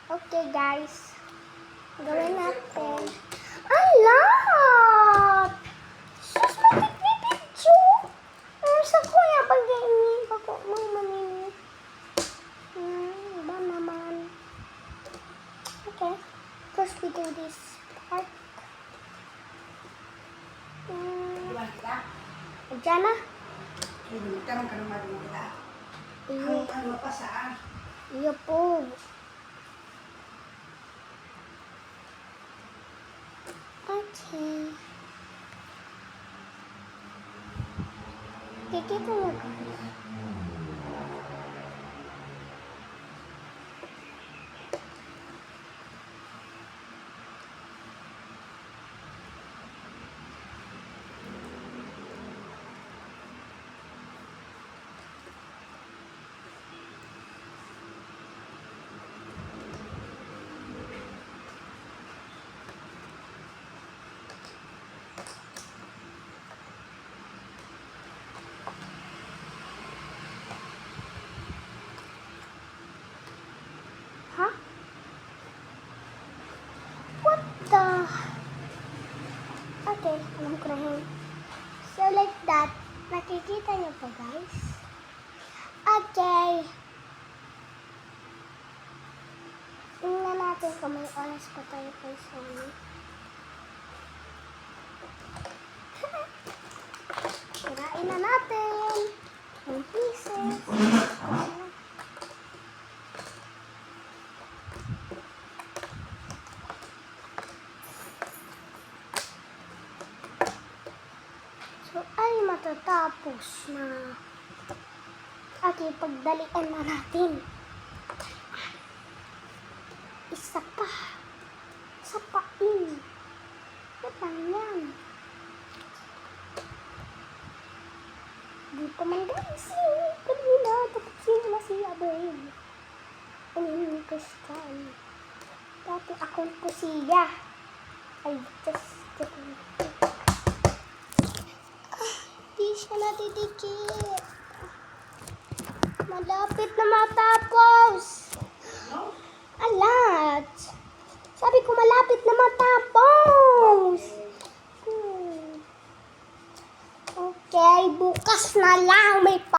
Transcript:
Okay, guys. Gawin natin. Ang lot! Sus, magpipipidyo! Sa kuya, pag-iingi. Bako, mga manini. Ba naman. Okay. First, we do this part. Iwan kita. Diyan na. Hindi ka man kanong marunong kita. Iyo. Ang mapasaan. Iyo po. Okay. Kikita mo ka. Huh? What the? Okay, alam ko na yun. So like that, nakikita niyo pa guys? Okay. Tingnan natin kung may oras pa tayo kay Sony. Kirain na natin. Yung pieces. So, ay matatapos na. Okay, pagdalian na natin. Isa pa. Isa pa in. Ba't lang yan? Di pa man guys. Kanina, tapusin na si Abraham. Ano ko siya. Dati akong ko siya. Ay, just di siya natidikit. Malapit na matapos. No? Alat. Sabi ko malapit na matapos. Okay, bukas na lang may